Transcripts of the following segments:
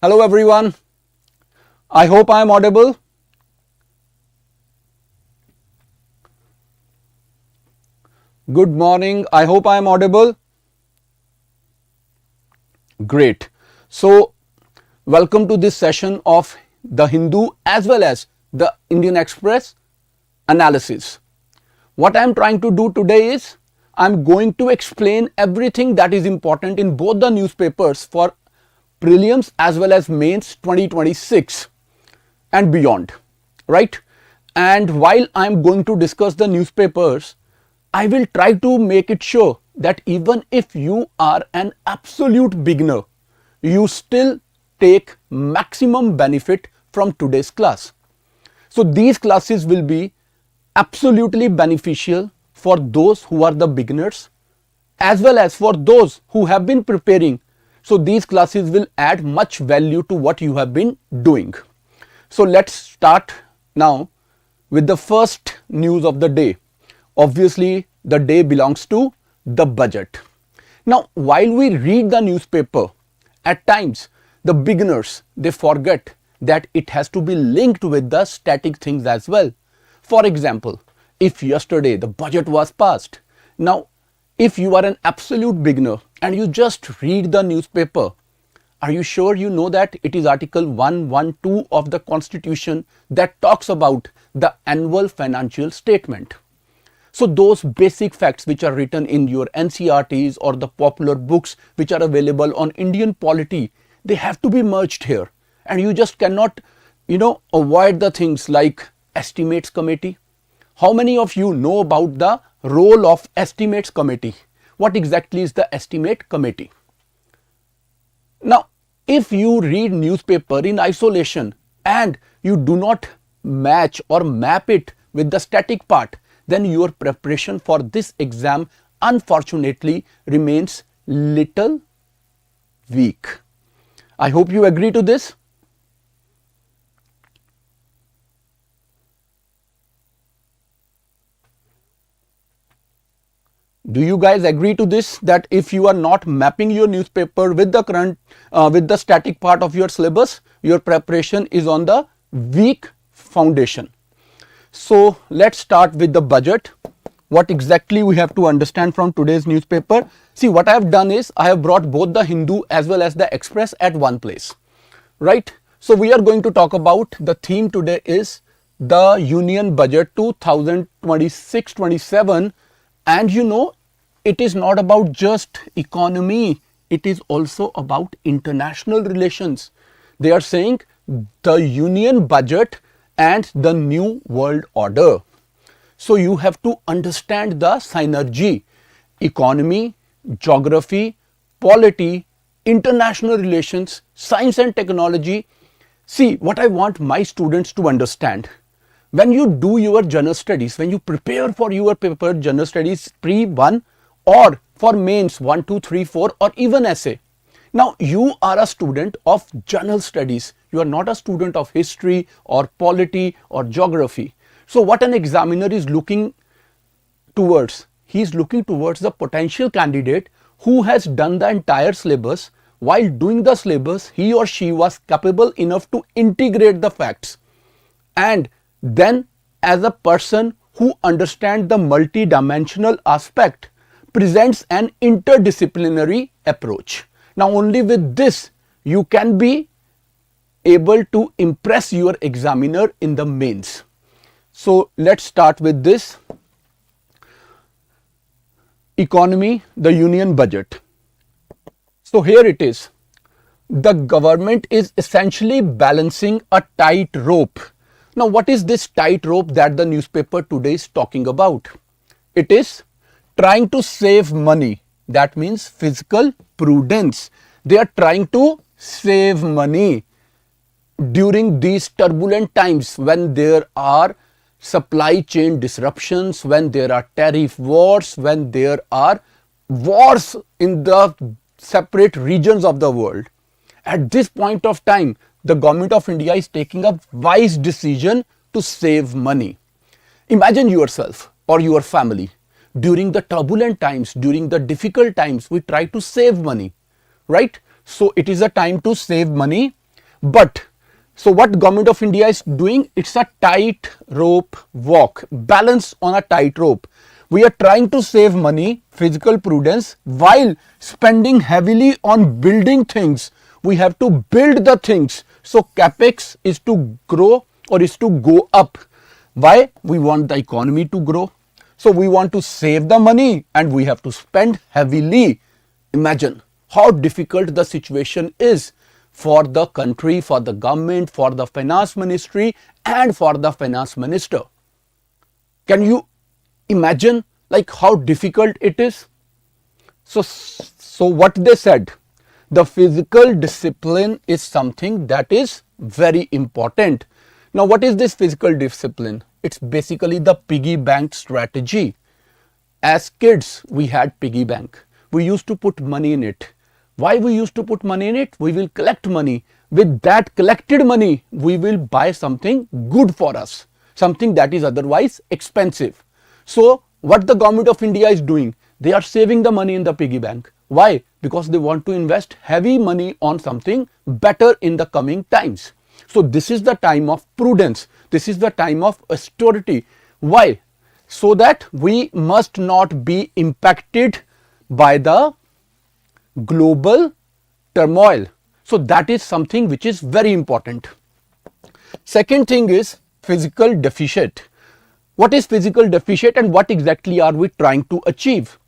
Hello everyone. I hope I am audible. Good morning. I hope I am audible. Great. So, welcome to this session of the Hindu as well as the Indian Express analysis. What I am trying to do today is I am going to explain everything that is important in both the newspapers for prelims as well as mains 2026 and beyond, right? And while I am going to discuss the newspapers, I will try to make it sure that even if you are an absolute beginner, you still take maximum benefit from today's class. So these classes will be absolutely beneficial for those who are the beginners as well as for those who have been preparing. So these classes will add much value to what you have been doing. So let's start now with the first news of the day. Obviously, the day belongs to the budget. Now, while we read the newspaper, at times the beginners, they forget that it has to be linked with the static things as well. For example, if yesterday the budget was passed, now if you are an absolute beginner and you just read the newspaper, are you sure you know that it is Article 112 of the Constitution that talks about the annual financial statement? So those basic facts which are written in your NCRTs or the popular books which are available on Indian polity, they have to be merged here. And you just cannot, avoid the things like estimates committee. How many of you know about the role of estimates committee? What exactly is the estimate committee? Now, if you read newspaper in isolation and you do not match or map it with the static part, then your preparation for this exam unfortunately remains little weak. I hope you agree to this. Do you guys agree to this, that if you are not mapping your newspaper with the current with the static part of your syllabus, your preparation is on the weak foundation? So let's start with the budget. What exactly we have to understand from today's newspaper? See, what I have done is I have brought both the Hindu as well as the Express at one place, right? So we are going to talk about, the theme today is the Union Budget 2026-27. And it is not about just economy, it is also about international relations. They are saying the Union Budget and the New World Order. So you have to understand the synergy: economy, geography, polity, international relations, science and technology. See, what I want my students to understand, when you do your general studies, when you prepare for your paper general studies pre-1 or for mains 1, 2, 3, 4 or even essay. Now you are a student of general studies. You are not a student of history or polity or geography. So what an examiner is looking towards, he is looking towards the potential candidate who has done the entire syllabus. While doing the syllabus, he or she was capable enough to integrate the facts, and then as a person who understands the multidimensional aspect, presents an interdisciplinary approach. Now only with this you can be able to impress your examiner in the mains. So let's start with this. Economy, the Union Budget. So here it is. The government is essentially balancing a tight rope. Now what is this tight rope that the newspaper today is talking about? It is trying to save money. That means fiscal prudence. They are trying to save money during these turbulent times when there are supply chain disruptions, when there are tariff wars, when there are wars in the separate regions of the world. At this point of time, the government of India is taking a wise decision to save money. Imagine yourself or your family. During the turbulent times, during the difficult times, we try to save money, right? So it is a time to save money. But so what government of India is doing, it's a tight rope walk, balance on a tight rope. We are trying to save money, physical prudence, while spending heavily on building things. We have to build the things. So capex is to grow or is to go up. Why? We want the economy to grow. So we want to save the money and we have to spend heavily. Imagine how difficult the situation is for the country, for the government, for the finance ministry and for the finance minister. Can you imagine like how difficult it is? So what they said, the physical discipline is something that is very important. Now what is this physical discipline? It's basically the piggy bank strategy. As kids, we had piggy bank. We used to put money in it. Why we used to put money in it? We will collect money. With that collected money, we will buy something good for us, something that is otherwise expensive. So what the government of India is doing, they are saving the money in the piggy bank. Why? Because they want to invest heavy money on something better in the coming times. So this is the time of prudence. This is the time of austerity. Why? So that we must not be impacted by the global turmoil. So that is something which is very important. Second thing is fiscal deficit. What is fiscal deficit and what exactly are we trying to achieve?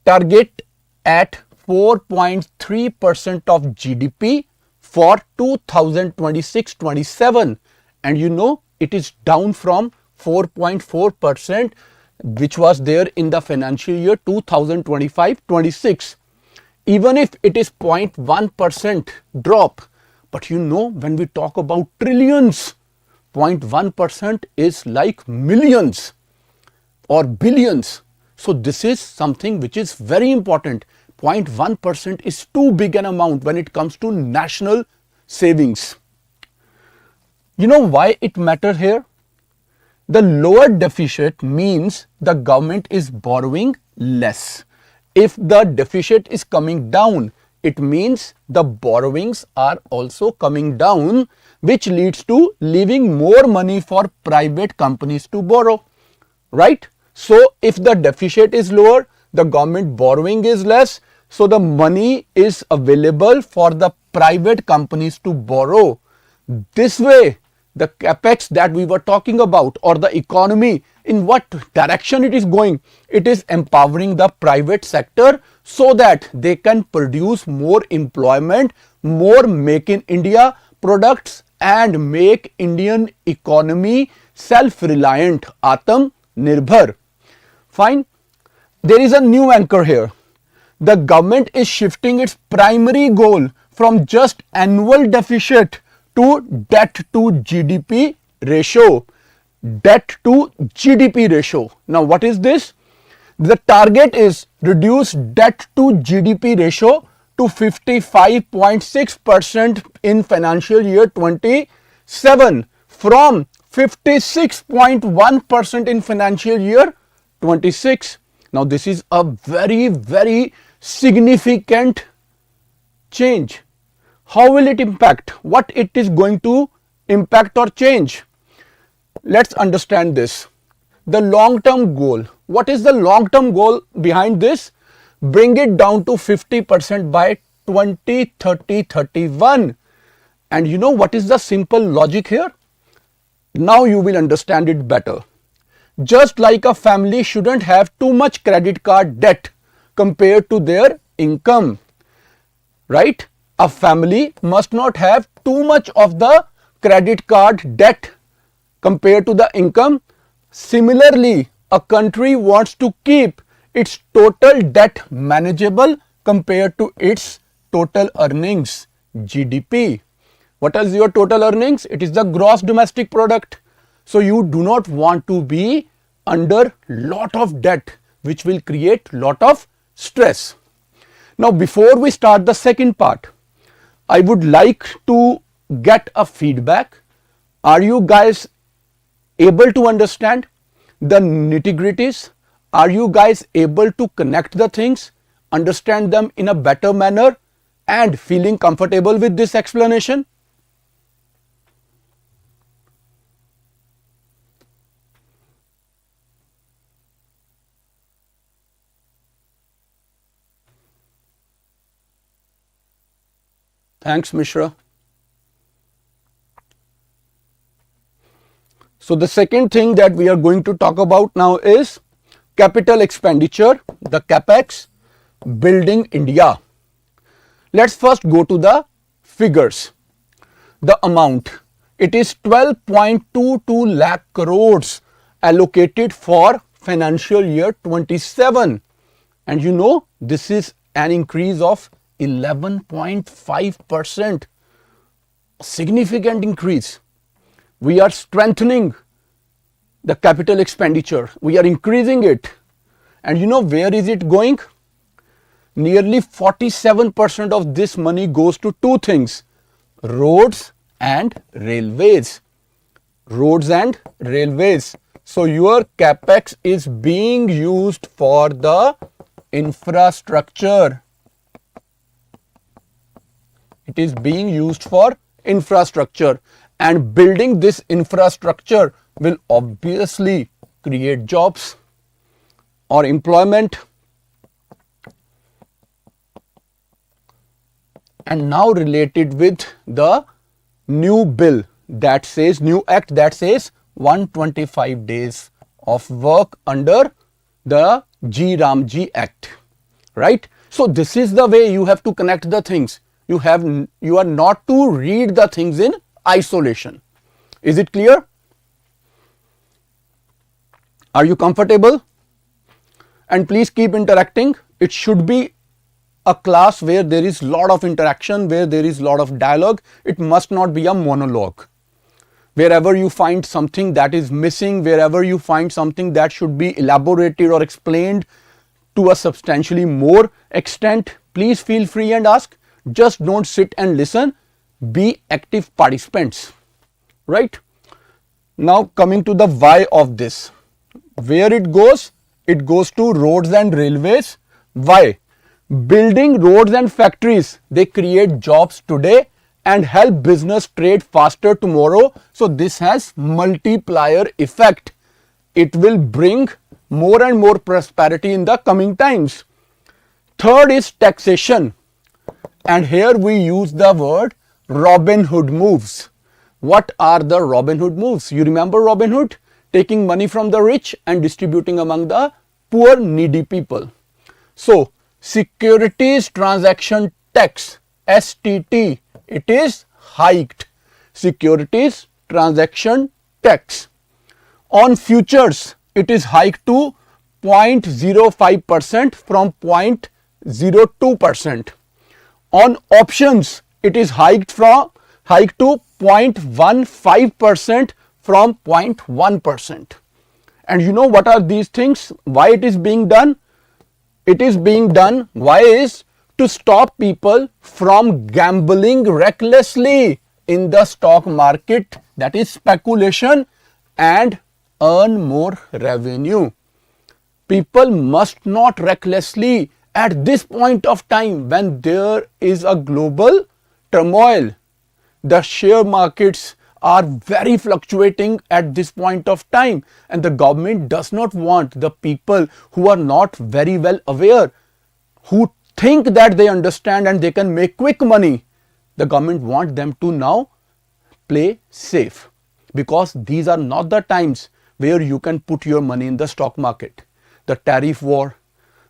Target at 4.3% of GDP for 2026-27, and you know it is down from 4.4% which was there in the financial year 2025-26. Even if it is 0.1% drop, but you know when we talk about trillions, 0.1% is like millions or billions. So this is something which is very important. 0.1% is too big an amount when it comes to national savings. You know why it matters here? The lower deficit means the government is borrowing less. If the deficit is coming down, it means the borrowings are also coming down, which leads to leaving more money for private companies to borrow, right? So if the deficit is lower, the government borrowing is less, so the money is available for the private companies to borrow. This way, the capex that we were talking about or the economy, in what direction it is going? It is empowering the private sector so that they can produce more employment, more make in India products and make Indian economy self-reliant, Atam Nirbhar. Fine. There is a new anchor here. The government is shifting its primary goal from just annual deficit to debt to GDP ratio. Debt to GDP ratio. Now what is this? The target is reduce debt to GDP ratio to 55.6% in financial year 27 from 56.1% in financial year 26. Now this is a very significant change. How will it impact? What it is going to impact or change? Let's understand this. The long-term goal. What is the long-term goal behind this? Bring it down to 50% by 2030-31. And you know what is the simple logic here? Now you will understand it better. Just like a family shouldn't have too much credit card debt compared to their income, right? A family must not have too much of the credit card debt compared to the income. Similarly, a country wants to keep its total debt manageable compared to its total earnings, GDP. What is your total earnings? It is the gross domestic product. So you do not want to be under lot of debt, which will create lot of stress. Now before we start the second part, I would like to get a feedback. Are you guys able to understand the nitty-gritties? Are you guys able to connect the things, understand them in a better manner and feeling comfortable with this explanation? Thanks, Mishra. So the second thing that we are going to talk about now is capital expenditure, the CapEx, building India. Let's first go to the figures. The amount, it is 12.22 lakh crores allocated for financial year 27, and you know this is an increase of 11.5%, significant increase. We are strengthening the capital expenditure, we are increasing it, and you know where is it going? Nearly 47% of this money goes to two things: roads and railways. Roads and railways. So your capex is being used for the infrastructure. It is being used for infrastructure, and building this infrastructure will obviously create jobs or employment. And now related with the new bill that says, new act that says 125 days of work under the G Ramji Act, right? So this is the way you have to connect the things. You are not to read the things in isolation. Is it clear? Are you comfortable? And please keep interacting. It should be a class where there is lot of interaction, where there is lot of dialogue. It must not be a monologue. Wherever you find something that is missing, wherever you find something that should be elaborated or explained to a substantially more extent, please feel free and ask. Just don't sit and listen. Be active participants, right? Now coming to the why of this. Where it goes to roads and railways. Why? Building roads and factories, they create jobs today and help business trade faster tomorrow. So this has multiplier effect. It will bring more and more prosperity in the coming times. Third is taxation, and here we use the word Robin Hood moves. What are the Robin Hood moves? You remember Robin Hood? Taking money from the rich and distributing among the poor needy people. So Securities Transaction Tax, STT, it is hiked. Securities Transaction Tax. On futures, it is hiked to 0.05% from 0.02%. On options, it is hiked to 0.15% from 0.1%. And you know what are these things? Why it is being done? It is being done, why is to stop people from gambling recklessly in the stock market, that is speculation, and earn more revenue. People must not recklessly at this point of time when there is a global turmoil. The share markets are very fluctuating at this point of time, and the government does not want the people who are not very well aware, who think that they understand and they can make quick money. The government wants them to now play safe, because these are not the times where you can put your money in the stock market. The tariff war,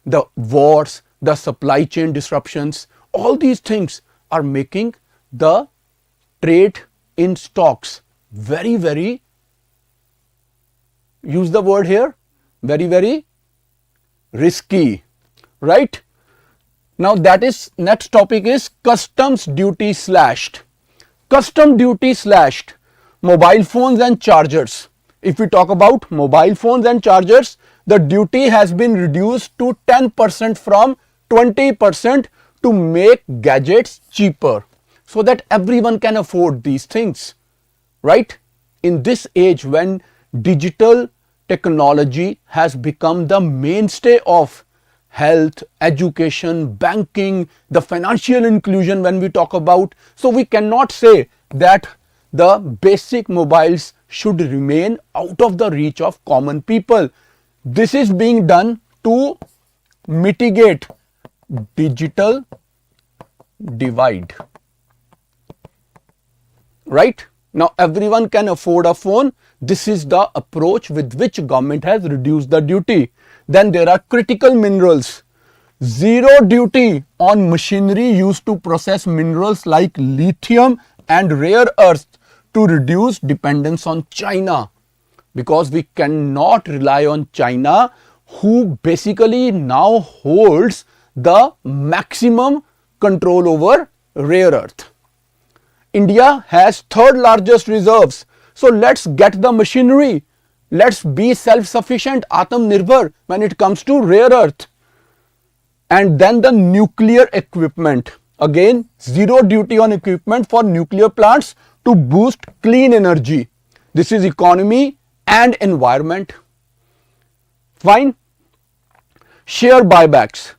the wars, the supply chain disruptions, all these things are making the trade in stocks very, very, use the word here, very, very risky, right? Now that is, next topic is customs duty slashed. Custom duty slashed. Mobile phones and chargers. If we talk about mobile phones and chargers, the duty has been reduced to 10% from 20% to make gadgets cheaper, so that everyone can afford these things, right? In this age when digital technology has become the mainstay of health, education, banking, the financial inclusion when we talk about, so we cannot say that the basic mobiles should remain out of the reach of common people. This is being done to mitigate digital divide. right? Now everyone can afford a phone. This is the approach with which government has reduced the duty. Then there are critical minerals. Zero duty on machinery used to process minerals like lithium and rare earths to reduce dependence on China, because we cannot rely on China, who basically now holds the maximum control over rare earth. India has third largest reserves. So let's get the machinery. Let's be self-sufficient, Atmanirbhar, when it comes to rare earth. And then the nuclear equipment. Again, zero duty on equipment for nuclear plants to boost clean energy. This is economy and environment. Fine. Share buybacks.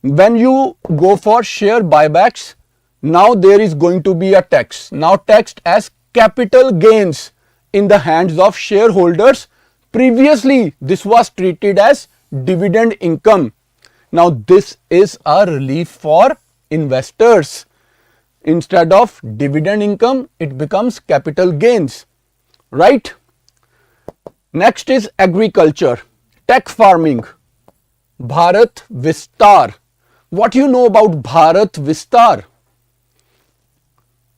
When you go for share buybacks, now there is going to be a tax, now taxed as capital gains in the hands of shareholders. Previously, this was treated as dividend income. Now this is a relief for investors. Instead of dividend income, it becomes capital gains, right? Next is agriculture, tech farming, Bharat Vistar. What you know about Bharat Vistar?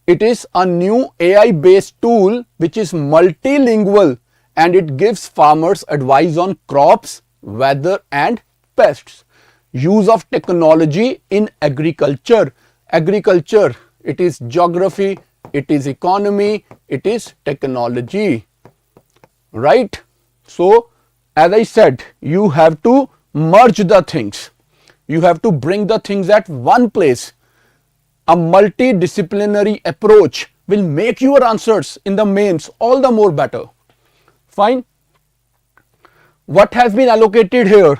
It is a new AI based tool which is multilingual, and it gives farmers advice on crops, weather and pests. Use of technology in agriculture. Agriculture, it is geography, it is economy, it is technology, right? So as I said, you have to merge the things. You have to bring the things at one place. A multidisciplinary approach will make your answers in the mains all the more better. Fine. What has been allocated here?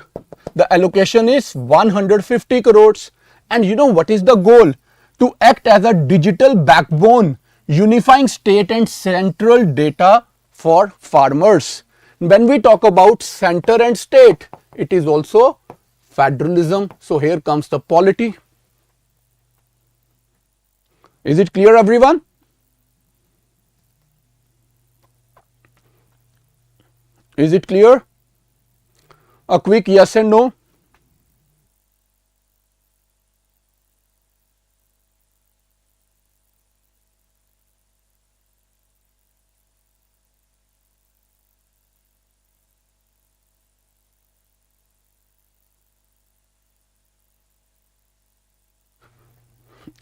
The allocation is 150 crores. And you know what is the goal? To act as a digital backbone, unifying state and central data for farmers. When we talk about center and state, it is also federalism. So here comes the polity. Is it clear, everyone? Is it clear? A quick yes and no.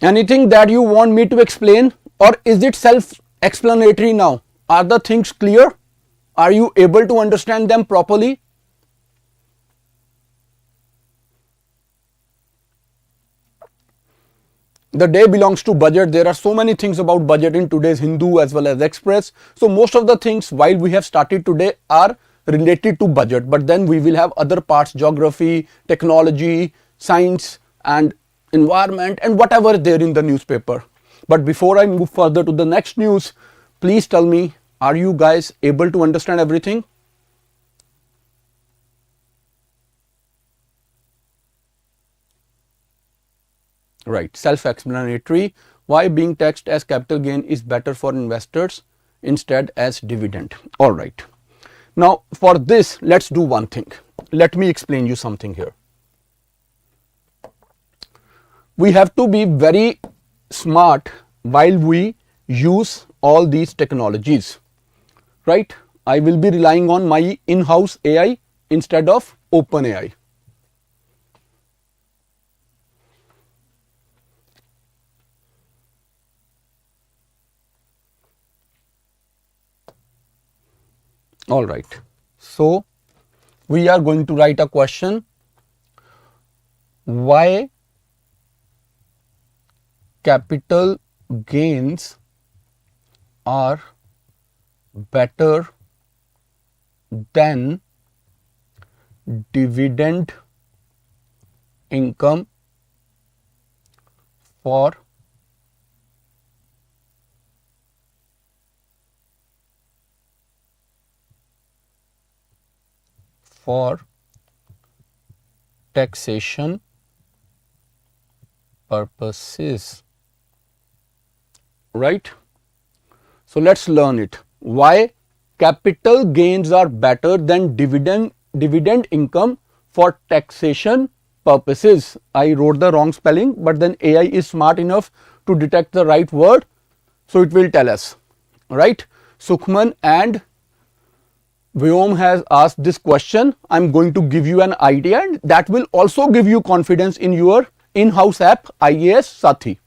Anything that you want me to explain, or is it self-explanatory now? Are the things clear? Are you able to understand them properly? The day belongs to budget. There are so many things about budget in today's Hindu as well as Express. So most of the things while we have started today are related to budget, but then we will have other parts, geography, technology, science and environment and whatever there in the newspaper. But before I move further to the next news, please tell me, are you guys able to understand everything? Right, self-explanatory. Why being taxed as capital gain is better for investors instead as dividend. All right. Now for this, let's do one thing. Let me explain you something here. We have to be very smart while we use all these technologies, right? I will be relying on my in-house AI instead of open AI. All right. So we are going to write a question. Why capital gains are better than dividend income for taxation purposes, right? So let's learn it. Why capital gains are better than dividend income for taxation purposes. I wrote the wrong spelling, but then AI is smart enough to detect the right word, so it will tell us, right? Sukhman and Vyom has asked this question. I'm going to give you an idea, and that will also give you confidence in your in-house app IAS Sathi.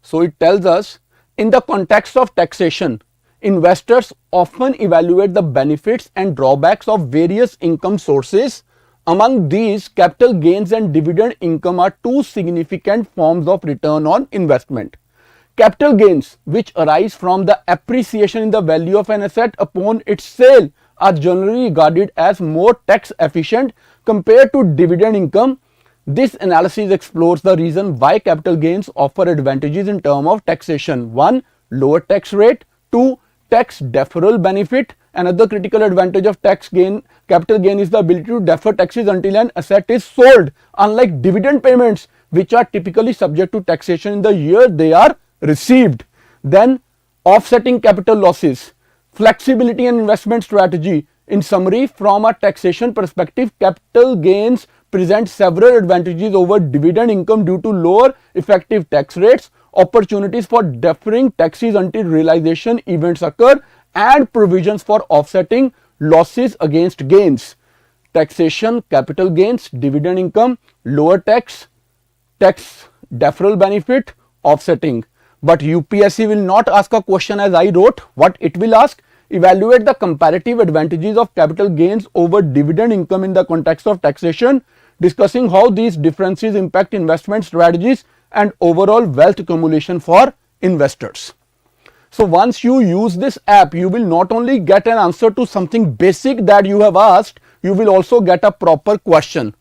So it tells us, in the context of taxation, investors often evaluate the benefits and drawbacks of various income sources. Among these, capital gains and dividend income are two significant forms of return on investment. Capital gains, which arise from the appreciation in the value of an asset upon its sale, are generally regarded as more tax efficient compared to dividend income. This analysis explores the reason why capital gains offer advantages in terms of taxation. 1. Lower tax rate. 2. Tax deferral benefit. Another critical advantage of capital gain is the ability to defer taxes until an asset is sold, unlike dividend payments, which are typically subject to taxation in the year they are received. Then offsetting capital losses, flexibility and investment strategy. In summary, from a taxation perspective, capital gains present several advantages over dividend income due to lower effective tax rates, opportunities for deferring taxes until realization events occur, and provisions for offsetting losses against gains. Taxation, capital gains, dividend income, lower tax deferral benefit, offsetting. But UPSC will not ask a question as I wrote. What it will ask? Evaluate the comparative advantages of capital gains over dividend income in the context of taxation, discussing how these differences impact investment strategies and overall wealth accumulation for investors. So once you use this app, you will not only get an answer to something basic that you have asked, you will also get a proper question.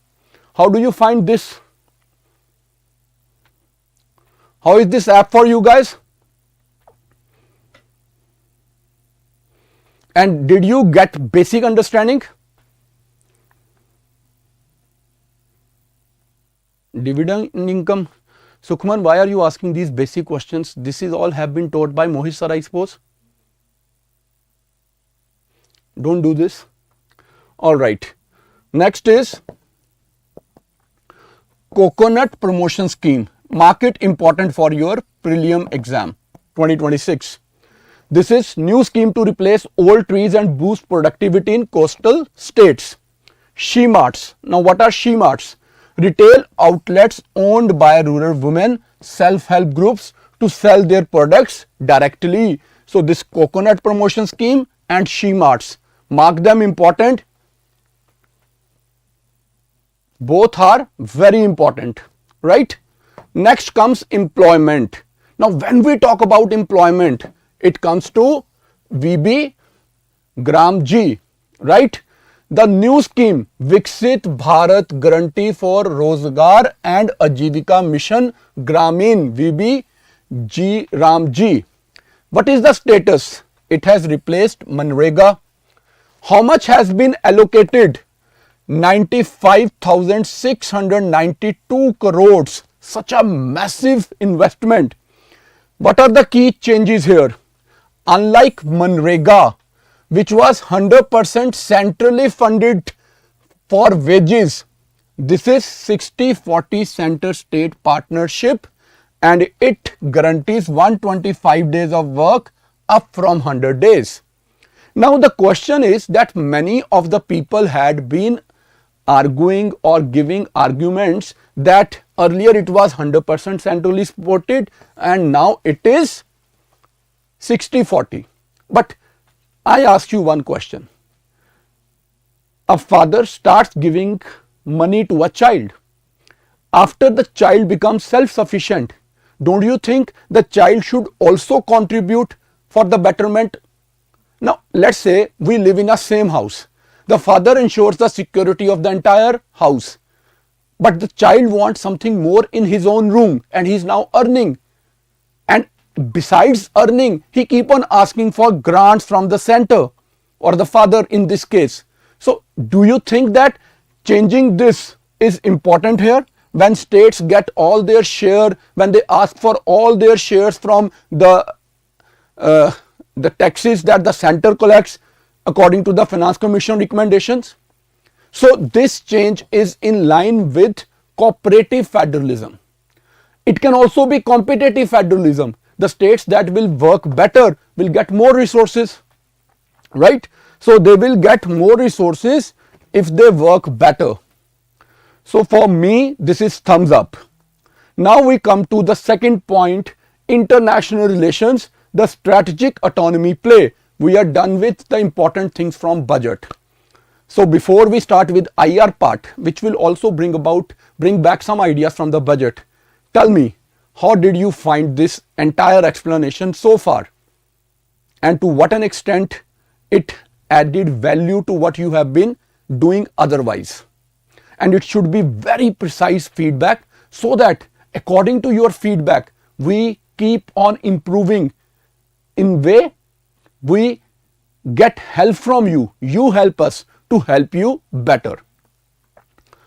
How do you find this? How is this app for you guys? And did you get basic understanding? Dividend income. Sukhman, why are you asking these basic questions? This is all have been taught by Mohit sir, I suppose. Don't do this. All right. Next is coconut promotion scheme. Mark it important for your prelim exam 2026. This is new scheme to replace old trees and boost productivity in coastal states. She-marts. Now what are she-marts? Retail outlets owned by rural women, self-help groups to sell their products directly. So this coconut promotion scheme and she-marts, mark them important. Both are very important, right? Next comes employment. Now when we talk about employment, it comes to VB Gram G, right? The new scheme Viksit Bharat Guarantee for Rozgar and Ajivika Mission Gramin VB G Ram G. What is the status? It has replaced Manrega. How much has been allocated? 95,692 crores. Such a massive investment. What are the key changes here? Unlike Manrega, which was 100% centrally funded for wages, this is 60-40 center-state partnership, and it guarantees 125 days of work up from 100 days. Now the question is that many of the people had been arguing or giving arguments that earlier it was 100% centrally supported and now it is 60-40. But I ask you one question. A father starts giving money to a child. After the child becomes self-sufficient, don't you think the child should also contribute for the betterment? Now, let's say we live in a same house. The father ensures the security of the entire house. But the child wants something more in his own room and he is now earning. And besides earning, he keep on asking for grants from the center or the father in this case. So, do you think that changing this is important here? when states get all their share, when they ask for all their shares from the taxes that the center collects according to the Finance Commission recommendations. So this change is in line with cooperative federalism. It can also be competitive federalism. The states that will work better will get more resources, right? So they will get more resources if they work better. So for me, this is thumbs up. Now we come to the second point, international relations, the strategic autonomy play. We are done with the important things from budget. So before we start with IR part, which will also bring back some ideas from the budget, tell me, how did you find this entire explanation so far? And to what an extent it added value to what you have been doing otherwise? And it should be very precise feedback so that according to your feedback, we keep on improving in way we get help from you. You help us to help you better.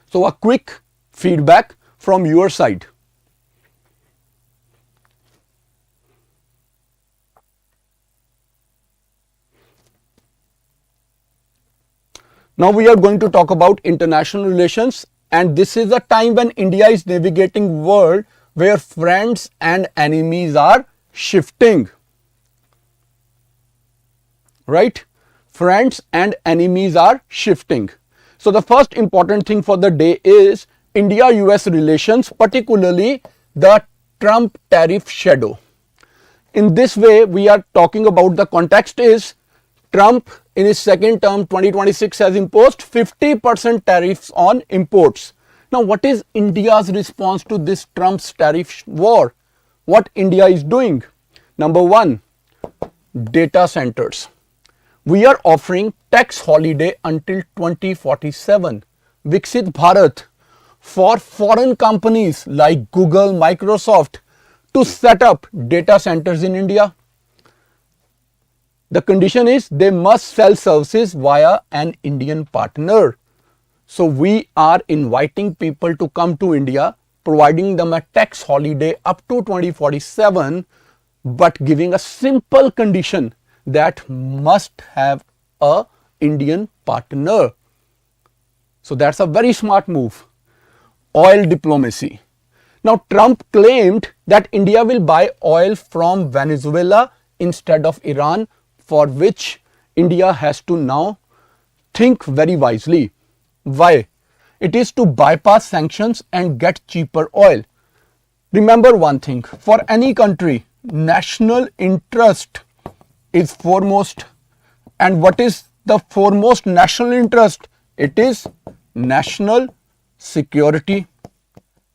So a quick feedback from your side. Now we are going to talk about international relations, and this is a time when India is navigating world where friends and enemies are shifting. Right? Friends and enemies are shifting. So the first important thing for the day is India-US relations, particularly the Trump tariff shadow. In this way, we are talking about the context is Trump in his second term 2026 has imposed 50% tariffs on imports. Now what is India's response to this Trump's tariff war? What India is doing? Number one, data centers. We are offering tax holiday until 2047, Viksit Bharat, for foreign companies like Google, Microsoft to set up data centers in India. The condition is they must sell services via an Indian partner. So we are inviting people to come to India, providing them a tax holiday up to 2047, but giving a simple condition that must have a Indian partner. So that's a very smart move. Oil diplomacy. Now Trump claimed that India will buy oil from Venezuela instead of Iran, for which India has to now think very wisely. Why? It is to bypass sanctions and get cheaper oil. Remember one thing, for any country, national interest is foremost. And what is the foremost national interest? It is national security.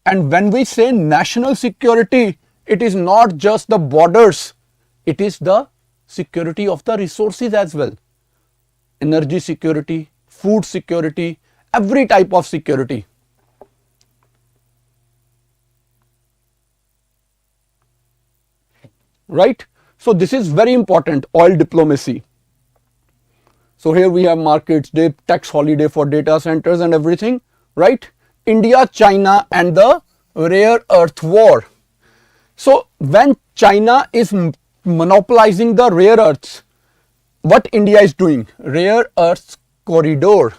And when we say national security, it is not just the borders, it is the security of the resources as well. Energy security, food security, every type of security. Right? So this is very important, oil diplomacy. So here we have markets, tax holiday for data centers and everything, right? India, China and the rare earth war. So when China is monopolizing the rare earths, what India is doing? Rare earths corridor.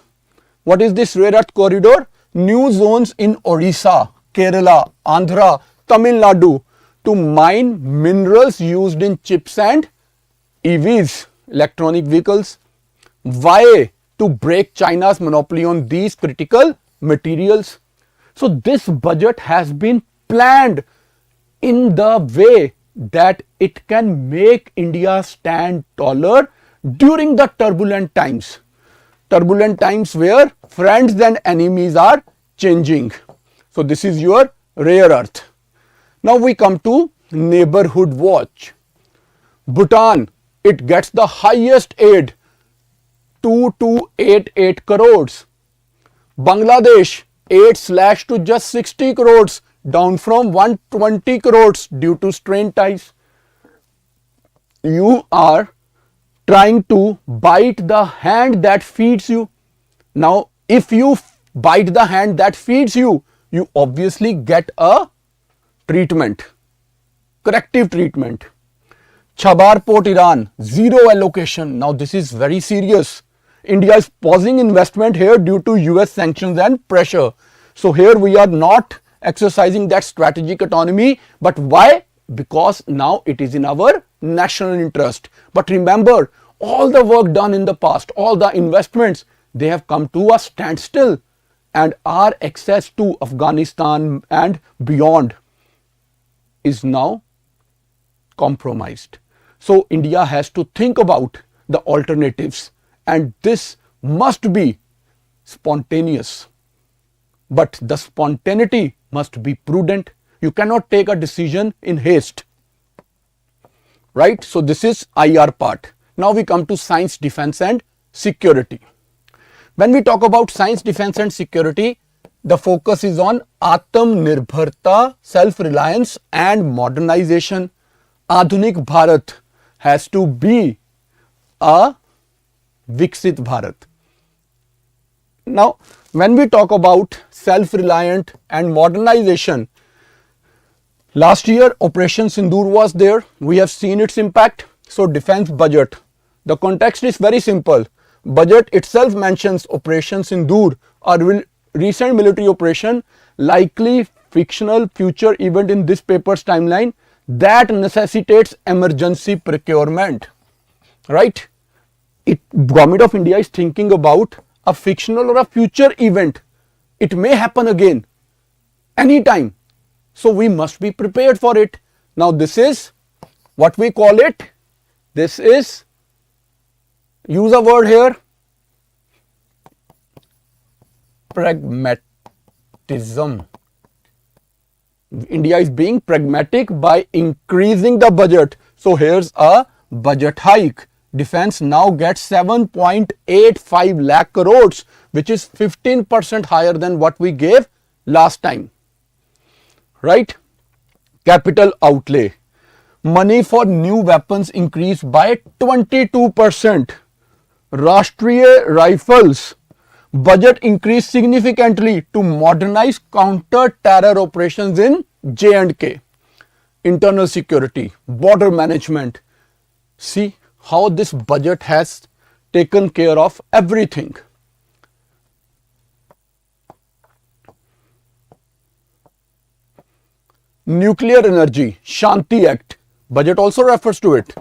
What is this rare earth corridor? New zones in Orissa, Kerala, Andhra, Tamil Nadu to mine minerals used in chips and EVs, electronic vehicles. Why? To break China's monopoly on these critical materials. So this budget has been planned in the way that it can make India stand taller during the turbulent times. Turbulent times where friends and enemies are changing. So this is your rare earth. Now we come to neighborhood watch. Bhutan, it gets the highest aid, 2288 crores. Bangladesh, 8 slashed to just 60 crores, down from 120 crores due to strained ties. You are trying to bite the hand that feeds you. Now, if you bite the hand that feeds you, you obviously get a treatment, corrective treatment. Chabar Port, Iran, zero allocation. Now this is very serious. India is pausing investment here due to US sanctions and pressure. So here we are not exercising that strategic autonomy. But why? Because now it is in our national interest. But remember, all the work done in the past, all the investments, they have come to a standstill, and our access to Afghanistan and beyond is now compromised. So India has to think about the alternatives, and this must be spontaneous. But the spontaneity must be prudent. You cannot take a decision in haste, right? So this is IR part. Now we come to science, defense and security. When we talk about science, defense and security, the focus is on Atmanirbharta, self-reliance and modernization. Adhunik Bharat has to be a Viksit Bharat. Now, when we talk about self-reliant and modernization, last year Operation Sindoor was there. We have seen its impact. So, defense budget. The context is very simple. Budget itself mentions Operation Sindoor, a recent military operation, likely fictional future event in this paper's timeline that necessitates emergency procurement, right? Government of India is thinking about a fictional or a future event. It may happen again, anytime. So we must be prepared for it. Now this is what we call it. This is, use a word here, pragmatism. India is being pragmatic by increasing the budget. So here's a budget hike. Defense now gets 7.85 lakh crores, which is 15% higher than what we gave last time, right? Capital outlay. Money for new weapons increased by 22%. Rashtriya Rifles budget increased significantly to modernize counter-terror operations in J&K. Internal security, border management. See how this budget has taken care of everything. Nuclear energy, Shanti Act. Budget also refers to it.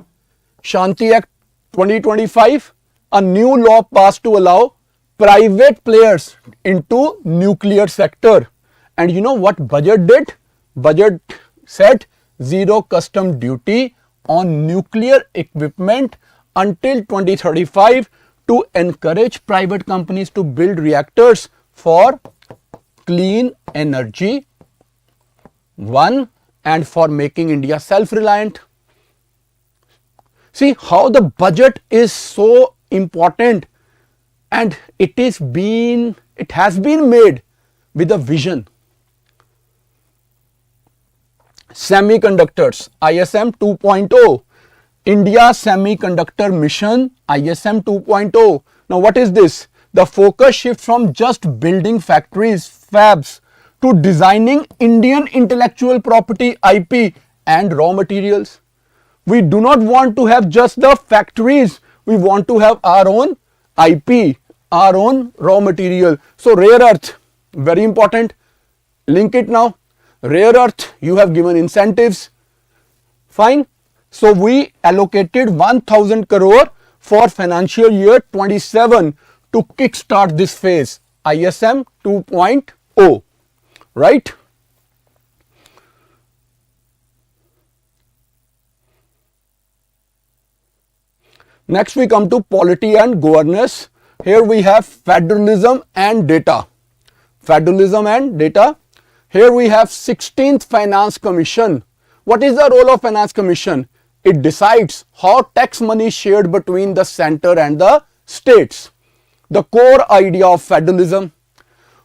Shanti Act 2025, a new law passed to allow private players into nuclear sector. And you know what budget did? Budget set zero custom duty on nuclear equipment until 2035 to encourage private companies to build reactors for clean energy, one, and for making India self-reliant. See how the budget is so important, and it has been made with a vision. Semiconductors, ISM 2.0. India Semiconductor Mission, ISM 2.0. Now what is this? The focus shifts from just building factories, fabs, to designing Indian intellectual property, IP and raw materials. We do not want to have just the factories. We want to have our own IP, our own raw material. So rare earth, very important. Link it now. Rare earth, you have given incentives. Fine. So we allocated 1000 crore for financial year 27 to kickstart this phase, ISM 2.0, right? Next we come to polity and governance. Here we have federalism and data. Federalism and data. Here we have 16th Finance Commission. What is the role of Finance Commission? It decides how tax money is shared between the center and the states. The core idea of federalism.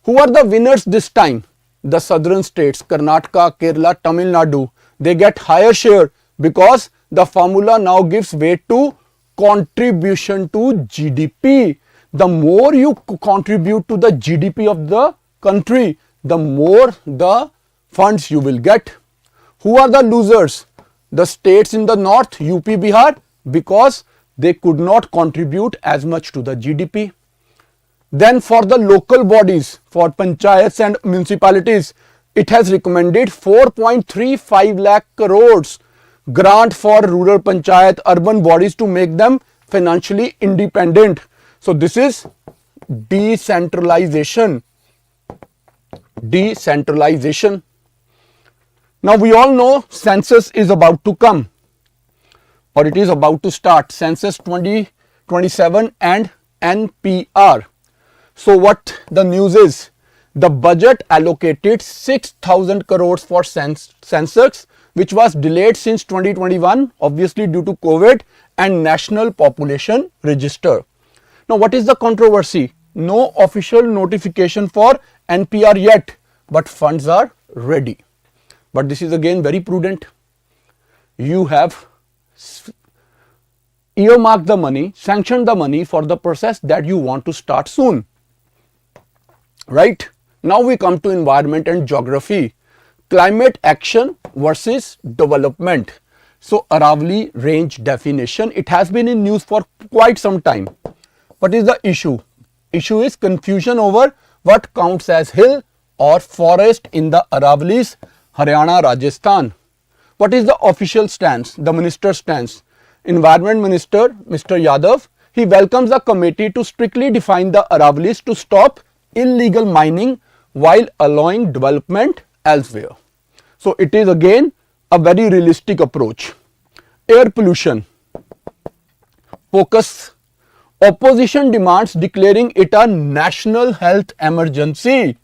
Who are the winners this time? The southern states, Karnataka, Kerala, Tamil Nadu. They get higher share because the formula now gives weight to contribution to GDP. The more you contribute to the GDP of the country, the more the funds you will get. Who are the losers? The states in the north, UP, Bihar, because they could not contribute as much to the GDP. Then for the local bodies, for panchayats and municipalities, it has recommended 4.35 lakh crores grant for rural panchayat, urban bodies to make them financially independent. So this is decentralization. Decentralization. Now we all know census is about to come, or it is about to start, census 2027 and NPR. So what the news is, the budget allocated 6,000 crores for census, which was delayed since 2021, obviously due to COVID, and national population register. Now what is the controversy? No official notification for NPR yet, but funds are ready. But this is again very prudent. You have earmarked the money, sanctioned the money for the process that you want to start soon. Right? Now we come to environment and geography. Climate action versus development. So Aravalli range definition, it has been in news for quite some time. What is the issue? Issue is confusion over what counts as hill or forest in the Aravallis, Haryana, Rajasthan. What is the official stance, the minister's stance? Environment Minister, Mr. Yadav, he welcomes the committee to strictly define the Aravallis to stop illegal mining while allowing development elsewhere. So it is again a very realistic approach. Air pollution. Focus. Opposition demands declaring it a national health emergency.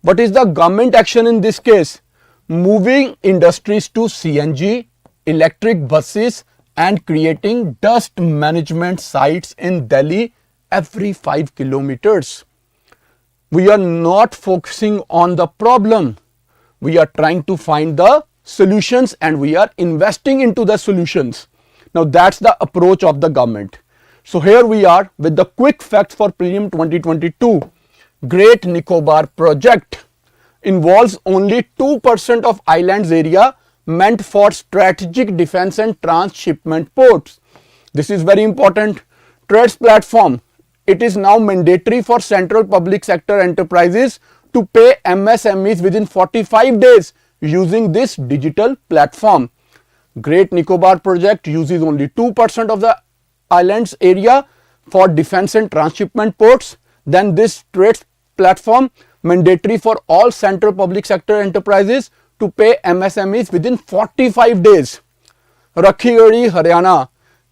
What is the government action in this case? Moving industries to CNG, electric buses, and creating dust management sites in Delhi every 5 kilometers. We are not focusing on the problem. We are trying to find the solutions and we are investing into the solutions. Now that's the approach of the government. So here we are with the quick facts for Prelim 2022. Great Nicobar project involves only 2% of island's area meant for strategic defense and transshipment ports. This is very important. Trades platform. It is now mandatory for central public sector enterprises to pay MSMEs within 45 days using this digital platform. Great Nicobar project uses only 2% of the island's area for defense and transshipment ports. Then this trades platform mandatory for all central public sector enterprises to pay MSMEs within 45 days. Rakhigadi, Haryana.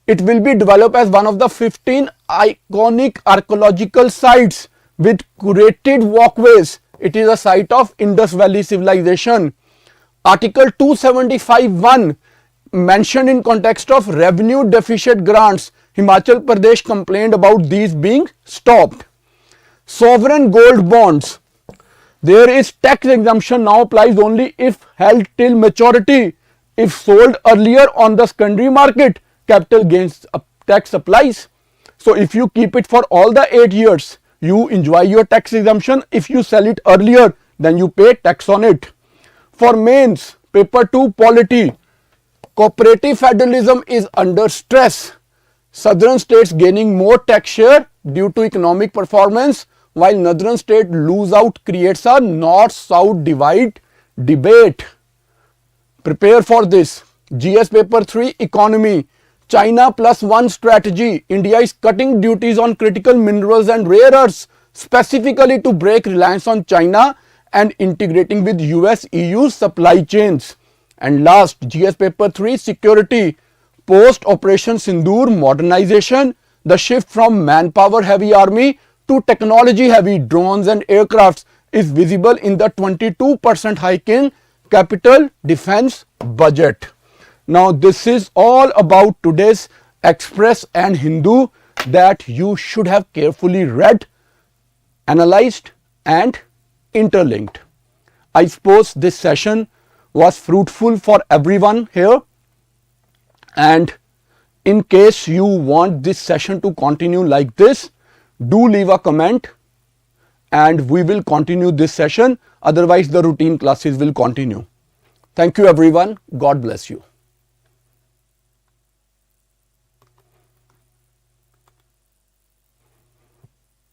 It will be developed as one of the 15 iconic archaeological sites with curated walkways. It is a site of Indus Valley civilization. Article 275(1) mentioned in context of revenue deficit grants. Himachal Pradesh complained about these being stopped. Sovereign gold bonds. There is tax exemption now applies only if held till maturity. If sold earlier on the secondary market, capital gains tax applies. So if you keep it for all the 8 years, you enjoy your tax exemption. If you sell it earlier, then you pay tax on it. For mains, paper 2 polity, cooperative federalism is under stress. Southern states gaining more tax share due to economic performance, while northern state lose out, creates a north-south divide debate. Prepare for this. GS paper 3 economy. China +1 strategy. India is cutting duties on critical minerals and rare earths specifically to break reliance on China and integrating with US EU supply chains. And last, GS paper 3 security. Post Operation Sindoor modernization. The shift from manpower heavy army to technology heavy drones and aircrafts is visible in the 22% hike in capital defense budget. Now this is all about today's Express and Hindu that you should have carefully read, analyzed and interlinked. I suppose this session was fruitful for everyone here, and in case you want this session to continue like this, do leave a comment and we will continue this session. Otherwise, the routine classes will continue. Thank you everyone. God bless you.